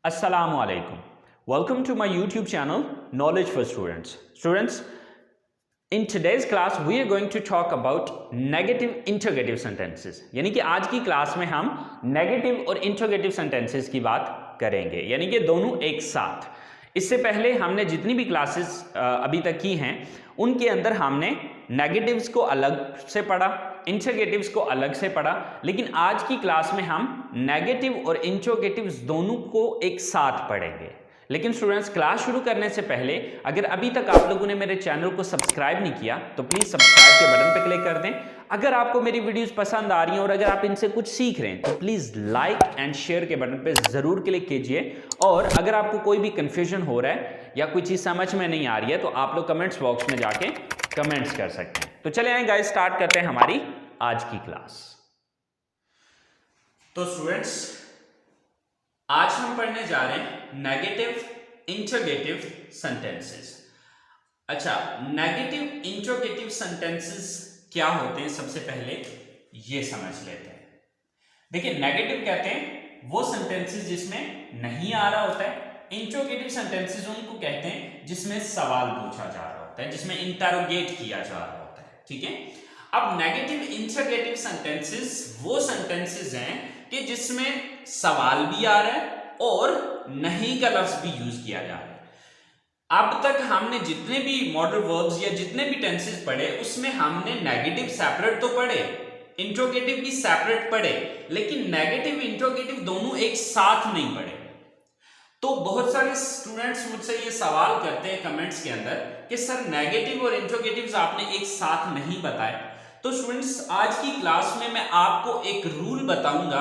Assalamu alaikum. Welcome to my YouTube channel, Knowledge for Students. Students, in today's class, we are going to talk about negative interrogative sentences. यानी कि आज की class में हम negative और interrogative sentences की बात करेंगे, यानी कि दोनों एक साथ। इससे पहले हमने जितनी भी क्लासेस अभी तक की हैं, उनके अंदर हमने negatives को अलग से पढ़ा, इंटरोगेटिव्स को अलग से पढ़ा, लेकिन आज की क्लास में हम नेगेटिव और इंटरोगेटिव्स दोनों को एक साथ पढ़ेंगे। लेकिन स्टूडेंट्स, क्लास शुरू करने से पहले अगर अभी तक आप लोगों ने मेरे चैनल को सब्सक्राइब नहीं किया तो प्लीज सब्सक्राइब के बटन पर क्लिक कर दें। अगर आपको मेरी वीडियोस पसंद आ रही हैं और अगर आप इनसे कुछ सीख रहे हैं तो प्लीज लाइक एंड शेयर के बटन पर जरूर क्लिक कीजिए। और अगर आपको कोई भी कंफ्यूजन हो रहा है या कोई चीज समझ में नहीं आ रही है तो आप लोग कमेंट्स बॉक्स में जाके कमेंट्स कर सकते हैं। तो चले आए गाइस, स्टार्ट करते हैं हमारी आज की क्लास। तो स्टूडेंट्स, आज हम पढ़ने जा रहे हैं नेगेटिव इंटरोगेटिव सेंटेंसेस। अच्छा, नेगेटिव इंटरोगेटिव सेंटेंसेस क्या होते हैं, सबसे पहले ये समझ लेते हैं। देखिए, नेगेटिव कहते हैं वो सेंटेंसेस जिसमें नहीं आ रहा होता है। इंटरोगेटिव सेंटेंसेस उनको कहते हैं जिसमें सवाल पूछा जा रहा होता है, जिसमें इंटरोगेट किया जा रहा होता है। ठीक है। अब नेगेटिव इंटरोगेटिव सेंटेंसेस वो सेंटेंसेस हैं कि जिसमें सवाल भी आ रहा है और नहीं का लफ्ज भी यूज किया जा रहा है। अब तक हमने जितने भी मॉडल वर्ब्स या जितने भी टेंसेस पढ़े उसमें हमने नेगेटिव सेपरेट तो पढ़े, इंटरोगेटिव भी सेपरेट पढ़े, लेकिन नेगेटिव इंटरोगेटिव दोनों एक साथ नहीं पढ़े। तो बहुत सारे स्टूडेंट्स मुझसे ये सवाल करते हैं कमेंट्स के अंदर कि सर नेगेटिव और इंटरोगेटिव्स आपने एक साथ नहीं बताए। तो स्टूडेंट्स, आज की क्लास में मैं आपको एक रूल बताऊंगा।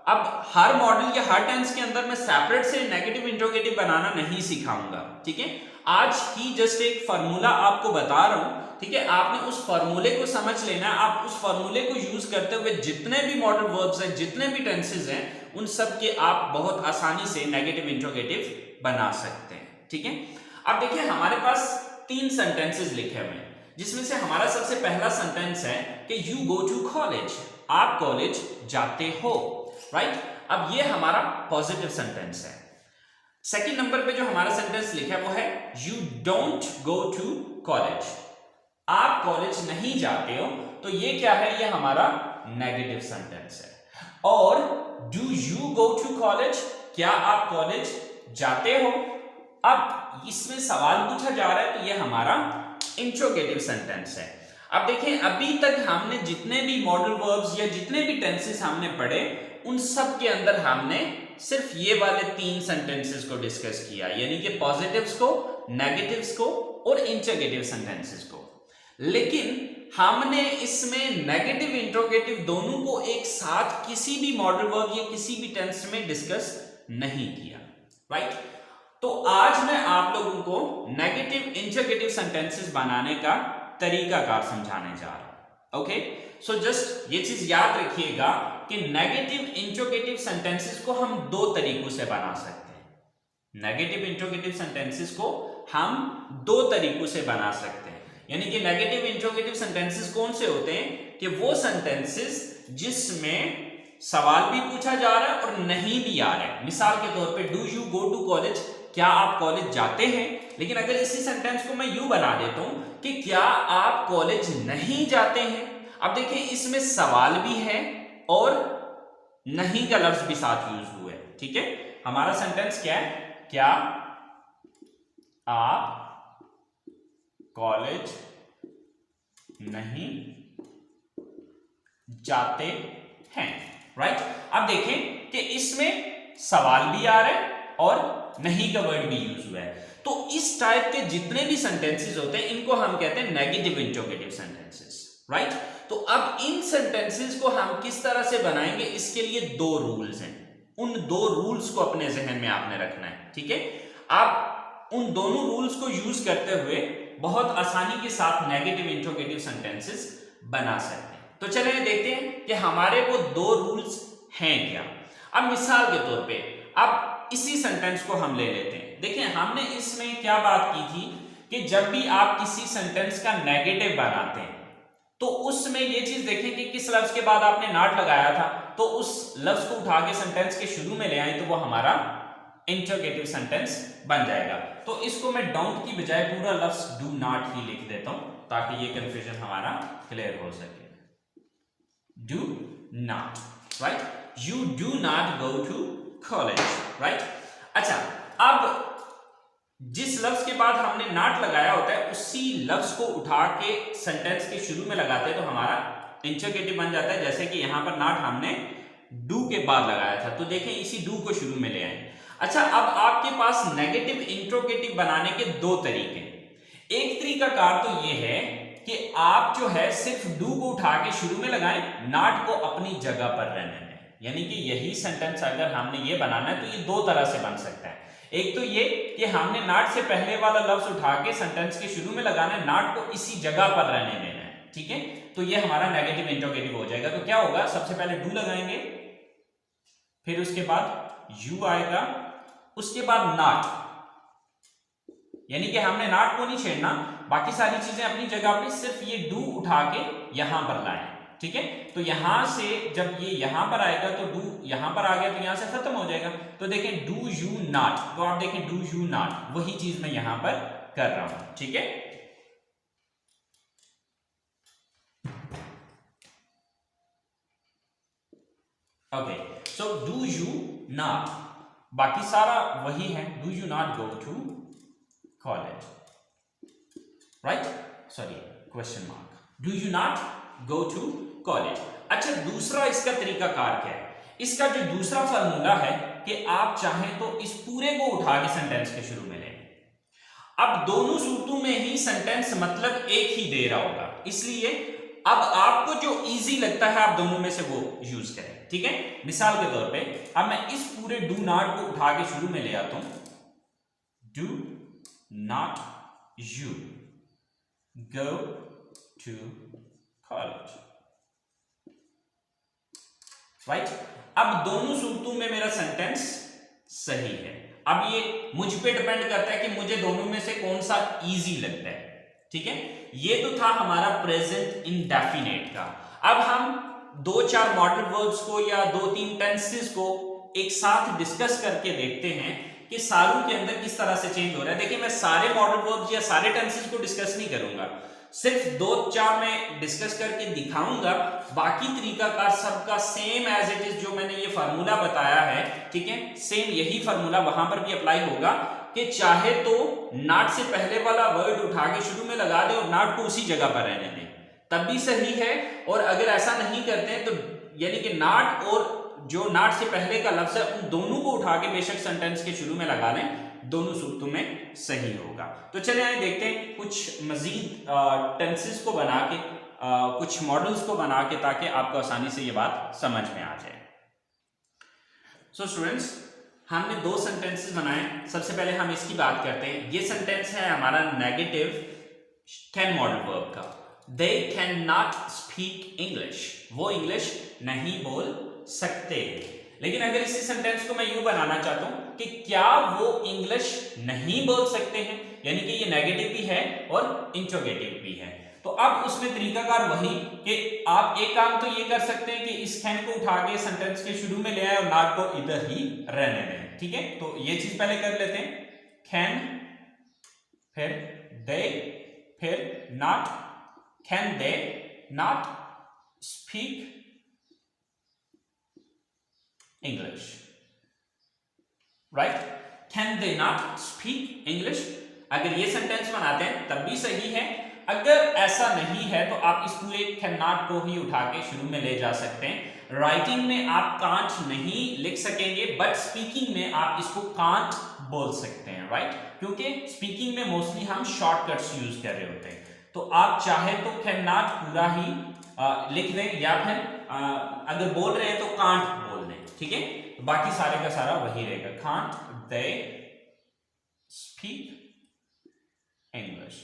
अब हर मॉडल या हर टेंस के अंदर मैं सेपरेट से नेगेटिव इंटरोगेटिव बनाना नहीं सिखाऊंगा। ठीक है, आज ही जस्ट एक फार्मूला आपको बता रहा हूं। ठीक है, आपने उस फार्मूले को समझ लेना है। आप उस फार्मूले को यूज करते हुए जितने भी मॉडल वर्ब्स हैं, जितने भी टेंसेस हैं, उन सब के आप बहुत आसानी से नेगेटिव इंटरोगेटिव बना सकते हैं। ठीक है। अब देखिए, हमारे पास 3 सेंटेंसेस लिखे हुए हैं, जिसमें से हमारा सबसे पहला सेंटेंस है कि यू गो टू कॉलेज, आप कॉलेज जाते हो। राइट। अब ये हमारा पॉजिटिव सेंटेंस है। सेकंड नंबर पे जो हमारा सेंटेंस लिखा है वो है you don't go to college, आप कॉलेज नहीं जाते हो। तो ये क्या है? ये हमारा नेगेटिव सेंटेंस है। और do you go to college, क्या आप कॉलेज जाते हो? अब इसमें सवाल पूछा जा रहा है तो ये हमारा इंटरोगेटिव सेंटेंस है। अब देखें, अभी तक हमने जितने भी मॉडल वर्ब्स या जितने भी टेंसेस हमने पढ़े उन सब के अंदर हमने सिर्फ ये वाले 3 सेंटेंसेस को डिस्कस किया, यानी कि पॉजिटिव्स को, नेगेटिव्स को और इंटरोगेटिव सेंटेंसेस को। लेकिन हमने इसमें नेगेटिव इंटरोगेटिव दोनों को एक साथ किसी भी मॉडल वर्ब या किसी भी टेंस में डिस्कस नहीं किया। राइट। तो आज मैं आप लोगों को नेगेटिव इंटरोगेटिव सेंटेंसेस बनाने का तरीकाकार समझाने जा रहा हूं। ओके, सो जस्ट ये चीज याद रखिएगा कि नेगेटिव इंटरोगेटिव सेंटेंसेस को हम 2 तरीकों से बना सकते हैं। नेगेटिव इंटरोगेटिव सेंटेंसेस को हम 2 तरीकों से बना सकते हैं। यानी कि नेगेटिव इंटरोगेटिव सेंटेंसेस कौन से होते हैं? कि वो सेंटेंसेस जिसमें सवाल भी पूछा जा रहा है और नहीं भी आ रहा है। मिसाल के तौर पे do you go to college, क्या आप कॉलेज जाते हैं? लेकिन अगर इसी सेंटेंस को मैं यू बना देता हूं कि क्या आप कॉलेज नहीं जाते हैं। अब देखिए, इसमें सवाल भी है और नहीं का लफ्ज भी साथ यूज हुआ है। ठीक है, हमारा सेंटेंस क्या है? क्या आप कॉलेज नहीं जाते हैं। राइट। अब देखें कि इसमें सवाल भी आ रहा है और नहीं का वर्ड भी यूज हुआ है। तो इस टाइप के जितने भी सेंटेंसेस होते हैं इनको हम कहते हैं नेगेटिव इंटरोगेटिव सेंटेंसेस। राइट। तो अब इन सेंटेंसेस को हम किस तरह से बनाएंगे, इसके लिए 2 रूल्स हैं। उन 2 रूल्स को अपने जहन में आपने रखना है। ठीक है। आप उन दोनों रूल्स को यूज करते हुए बहुत आसानी के साथ नेगेटिव इंटरोगेटिव सेंटेंसेस बना सकते हैं। तो चलिए देखते हैं कि हमारे वो 2 रूल्स हैं क्या। अब मिसाल के तौर पे अब इसी सेंटेंस को हम ले लेते हैं। देखिए, हमने इसमें क्या बात की थी कि जब भी आप किसी सेंटेंस का नेगेटिव बनाते हैं तो उसमें ये चीज देखें कि किस लफ्ज के बाद आपने नॉट लगाया था, तो उस लफ्ज को उठा के सेंटेंस के शुरू में ले आए तो वो हमारा इंटरोगेटिव सेंटेंस बन जाएगा। तो इसको मैं डोंट की बजाय पूरा लफ्ज डू नॉट ही लिख देता हूं ताकि ये कंफ्यूजन हमारा क्लियर हो सके। Do not, right? You do not go to college, right? अच्छा, अब जिस लफ्ज के बाद हमने नॉट लगाया होता है उसी लफ्ज को उठा के सेंटेंस के शुरू में लगाते हैं तो हमारा इंटरोगेटिव बन जाता है। जैसे कि यहां पर नॉट हमने डू के बाद लगाया था, तो देखें इसी डू को शुरू में ले आए। अच्छा, अब आपके पास नेगेटिव इंट्रोगेटिव बनाने के दो तरीके। एक तरीका कार तो ये है कि आप जो है सिर्फ डू को उठा के शुरू में लगाएं, नॉट को अपनी जगह पर रहने दें। यानी कि यही सेंटेंस अगर हमने ये बनाना है तो ये दो तरह से बन सकता है। एक तो ये कि हमने नॉट से पहले वाला लफ्ज उठा के सेंटेंस के शुरू में लगाना है, नॉट को इसी जगह पर रहने देना है, ठीक है? तो ये हमारा नेगेटिव इंट्रोगेटिव हो जाएगा। तो क्या होगा, सबसे पहले डू लगाएंगे, फिर उसके बाद यू आएगा, उसके बाद नॉट, यानी कि हमने नॉट को नहीं छेड़ना, बाकी सारी चीजें अपनी जगह पे, सिर्फ ये डू उठा के यहां पर लाएं, ठीक है? तो यहां से जब ये यहां पर आएगा तो डू यहां पर आ गया तो यहां से खत्म हो जाएगा। तो देखें डू यू नॉट, तो आप देखें डू यू नॉट, वही चीज मैं यहां पर कर रहा हूं, ठीक है? Okay, so do you not, बाकी सारा वही है, do you not go to college, right? Sorry, question mark, do you not go to college. अच्छा, दूसरा इसका तरीकाकार क्या है? इसका जो दूसरा फॉर्मूला है कि आप चाहें तो इस पूरे को उठा के सेंटेंस के शुरू में लें। अब दोनों सूरतों में ही सेंटेंस मतलब एक ही दे रहा होगा, इसलिए अब आपको जो इजी लगता है आप दोनों में से वो यूज करें, ठीक है? मिसाल के तौर पे अब मैं इस पूरे डू नॉट को उठा के शुरू में ले आता हूं, do not you go to college, right? अब दोनों सूरतों में मेरा सेंटेंस सही है। अब ये मुझ पे डिपेंड करता है कि मुझे दोनों में से कौन सा इजी लगता है, ठीक है? ये तो था हमारा प्रेजेंट इंडेफिनेट का। अब हम दो चार मॉडल वर्ब्स को या दो तीन टेंसेस को एक साथ डिस्कस करके देखते हैं कि सारों के अंदर किस तरह से चेंज हो रहा है। देखिए, मैं सारे मॉडल वर्ब्स या सारे टेंसेस को डिस्कस नहीं करूंगा, सिर्फ दो चार में डिस्कस करके दिखाऊंगा। बाकी तरीका का सबका सेम एज इट इज, जो मैंने ये फार्मूला बताया है, ठीक है, सेम यही फार्मूला वहां पर भी अप्लाई होगा कि चाहे तो नॉट से पहले वाला वर्ड उठा के शुरू में लगा दे और नॉट को उसी जगह पर रहने दें, तब भी सही है। और अगर ऐसा नहीं करते हैं तो यानी कि नॉट और जो नॉट से पहले का लफ्ज है उन दोनों को उठा के बेशक सेंटेंस के शुरू में लगा लें, दोनों सूरतों में सही होगा। तो चलिए आइए देखते हैं कुछ मजीद टेंसेस को बना के, कुछ मॉडल्स को बना के, ताकि आपको आसानी से ये बात समझ में आ जाए। सो स्टूडेंट्स, हमने दो सेंटेंसेस बनाए। सबसे पहले हम इसकी बात करते हैं। ये सेंटेंस है हमारा नेगेटिव कैन मॉडल वर्ब का। They can not speak English, वो इंग्लिश नहीं बोल सकते। लेकिन अगर इसी सेंटेंस को मैं यूं बनाना चाहता हूं कि क्या वो इंग्लिश नहीं बोल सकते हैं, यानी कि ये नेगेटिव भी है और इंट्रोगेटिव भी है, तो अब उसमें तरीकाकार वही कि आप एक काम तो ये कर सकते हैं कि इस कैन को उठा के सेंटेंस के शुरू में ले आए और नॉट को इधर ही रहने दें, ठीक है? तो ये चीज पहले कर लेते हैं, कैन, फिर दे, फिर not, can they not speak English, right? Can they not speak English? अगर ये सेंटेंस बनाते हैं तब भी सही है। अगर ऐसा नहीं है तो आप इस पूरे कैन नॉट को ही उठा के शुरू में ले जा सकते हैं। राइटिंग में आप कांट नहीं लिख सकेंगे, बट स्पीकिंग में आप इसको कांट बोल सकते हैं, राइट? क्योंकि स्पीकिंग में मोस्टली हम शॉर्टकट्स यूज कर रहे होते हैं। तो आप चाहे तो कैन नॉट पूरा ही लिख दें, या फिर अगर बोल रहे हैं तो कांट बोल दें, ठीक है? बाकी सारे का सारा वही रहेगा, can't they speak English,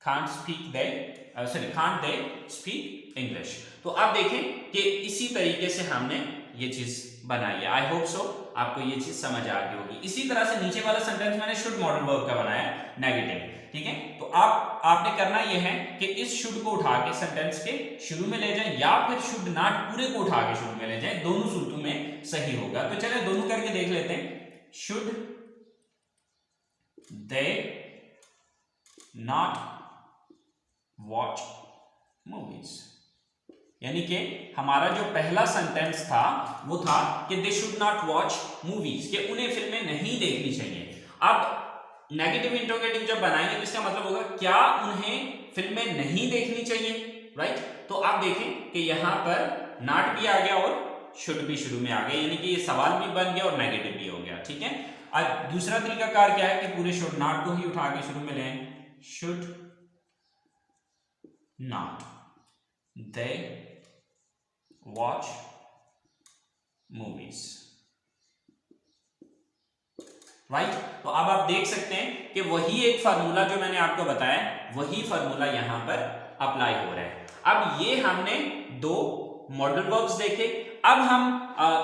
can't speak they, sorry, can't they speak English. तो आप देखें कि इसी तरीके से हमने ये चीज बनाई है। आई होप सो आपको ये चीज समझ आ गई होगी। इसी तरह से नीचे वाला सेंटेंस मैंने शुड मॉडल वर्ब का बनाया नेगेटिव, ठीक है। तो आपने करना ये है कि इस शुड को उठा के सेंटेंस के शुरू में ले जाएं या फिर शुड नॉट पूरे को उठा के शुरू में ले जाएं, दोनों सूरतों में सही होगा। तो चलिए दोनों करके देख लेते हैं। Should they not watch movies, यानी कि हमारा जो पहला सेंटेंस था वो था कि they should not watch movies, कि उन्हें फिल्में नहीं देखनी चाहिए। अब नेगेटिव इंट्रोगेटिव जब बनाएंगे तो इसका मतलब होगा क्या उन्हें फिल्में नहीं देखनी चाहिए, राइट। तो आप देखें कि यहां पर नॉट भी आ गया और शुड भी शुरू में आ गया, यानी कि ये सवाल भी बन गया और नेगेटिव भी हो गया, ठीक है। अब दूसरा तरीकाकार क्या है कि पूरे शुड नॉट को ही उठा के शुरू में लें। Should not they watch movies, right. तो अब आप देख सकते हैं कि वही एक फार्मूला जो मैंने आपको बताया, वही फार्मूला यहां पर अप्लाई हो रहा है। अब ये हमने दो मॉडल वर्ब्स देखे, अब हम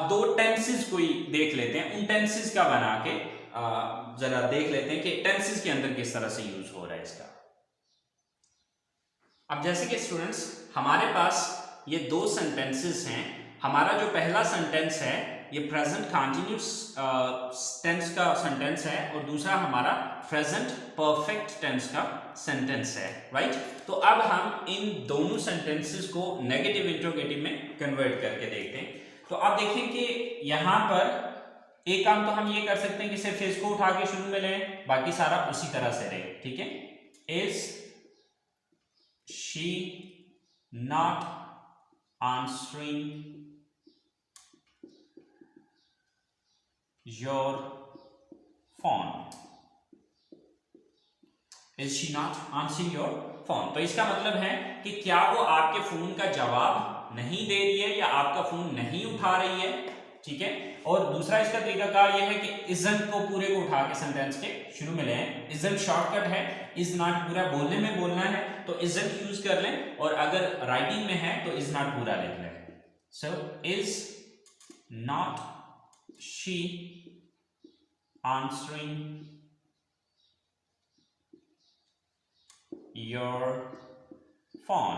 दो टेंसेस को ही देख लेते हैं। उन टेंसेस का बना के जरा देख लेते हैं कि टेंसेस के अंदर किस तरह से यूज हो रहा है इसका। अब जैसे कि स्टूडेंट्स हमारे पास ये दो सेंटेंसेस हैं। हमारा जो पहला सेंटेंस है ये प्रेजेंट कंटिन्यूअस टेंस का सेंटेंस है और दूसरा हमारा प्रेजेंट परफेक्ट टेंस का सेंटेंस है, राइट। तो अब हम इन दोनों सेंटेंसेस को नेगेटिव इंट्रोगेटिव में कन्वर्ट करके देखते हैं। तो आप देखें कि यहां पर एक काम तो हम ये कर सकते हैं कि सिर्फ इसको उठा के शुरू में लें, बाकी सारा उसी तरह से रहे, ठीक है। Is she not answering your phone, is she not answering your phone. तो इसका मतलब है कि क्या वो आपके फोन का जवाब नहीं दे रही है या आपका फोन नहीं उठा रही है, ठीक है। और दूसरा इसका तरीकाकार यह है कि इजंट को पूरे को उठा के सेंटेंस के शुरू में लें। इजंट शॉर्टकट है, इज नॉट पूरा बोलने में बोलना है तो इजंट यूज कर लें, और अगर राइटिंग में है तो इज नॉट पूरा लिख लें। So is not she answering your phone,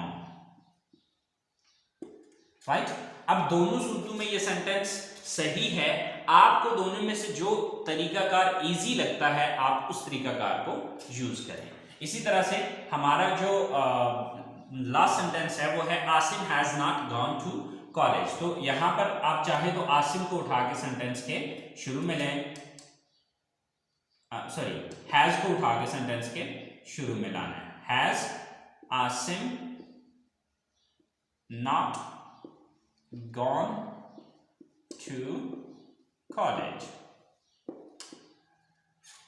right. अब दोनों सूत्रों में ये सेंटेंस सही है। आपको दोनों में से जो तरीकाकार इजी लगता है आप उस तरीकाकार को यूज करें। इसी तरह से हमारा जो लास्ट सेंटेंस है वो है Asim has not gone to college. तो यहां पर आप चाहे तो आसिम को उठा के सेंटेंस के शुरू में लें, सॉरी हैज को उठा के सेंटेंस के शुरू में लाना है। Has Asim not gone to college,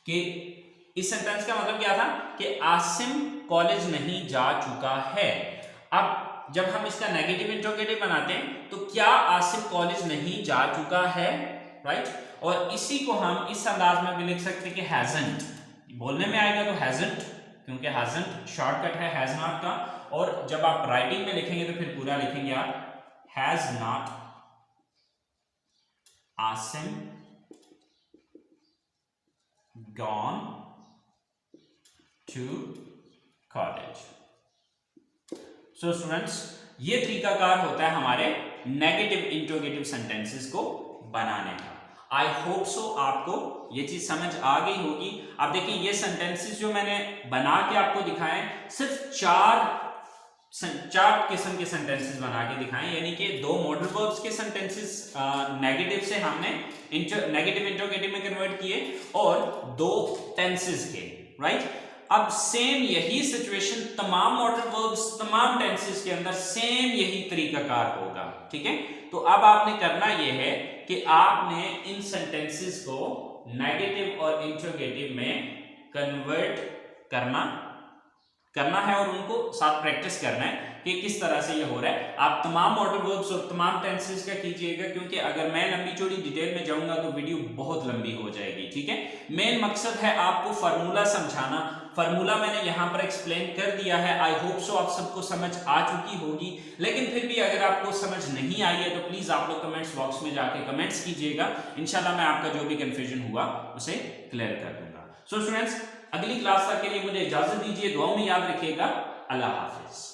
कि इस सेंटेंस का मतलब क्या था कि आसिम कॉलेज नहीं जा चुका है। अब जब हम इसका नेगेटिव इंट्रोगेटिव बनाते हैं तो क्या आसिम कॉलेज नहीं जा चुका है, राइट। और इसी को हम इस अंदाज में भी लिख सकते हैं कि हैजंट, बोलने में आएगा तो हैजंट, क्योंकि हैजंट शॉर्टकट है हैज नॉट का, और जब आप राइटिंग में लिखेंगे तो फिर पूरा लिखेंगे आप has not Asim gone to college. So students ये तरीकाकार होता है हमारे नेगेटिव इंट्रोगेटिव सेंटेंसेस को बनाने का। आई होप सो आपको ये चीज समझ आ गई होगी। आप देखिए ये सेंटेंसेस जो मैंने बना के आपको दिखाए सिर्फ चार किस्म के सेंटेंसेस बना के दिखाएं, यानी कि दो मॉडल वर्ब्स के सेंटेंसेस नेगेटिव से हमने नेगेटिव इंट्रोगेटिव में कन्वर्ट किए और दो टेंसेस के, राइट। अब सेम यही सिचुएशन तमाम मॉडल वर्ब्स तमाम टेंसेस के अंदर सेम यही तरीकाकार होगा, ठीक है। तो अब आपने करना यह है कि आपने इन सेंटेंसेस को नेगेटिव और इंट्रोगेटिव में कन्वर्ट करना करना है और उनको साथ प्रैक्टिस करना है कि किस तरह से ये हो रहा है। आप तमाम मॉडल वर्ब्स और तमाम टेंसेस का कीजिएगा, क्योंकि अगर मैं लंबी चौड़ी डिटेल में जाऊंगा तो वीडियो बहुत लंबी हो जाएगी, ठीक है। मेन मकसद है आपको फार्मूला समझाना। फार्मूला मैंने यहाँ पर एक्सप्लेन कर दिया है, आई होप सो आप सबको समझ आ चुकी होगी। लेकिन फिर भी अगर आपको समझ नहीं आई है तो प्लीज आप लोग कमेंट्स बॉक्स में जाके कमेंट्स कीजिएगा, इंशाल्लाह मैं आपका जो भी कंफ्यूजन हुआ उसे क्लियर कर दूंगा। सो स्टूडेंट्स, अगली क्लास तक के लिए मुझे इजाजत दीजिए, दुआओं में याद रखिएगा। अल्लाह हाफिज।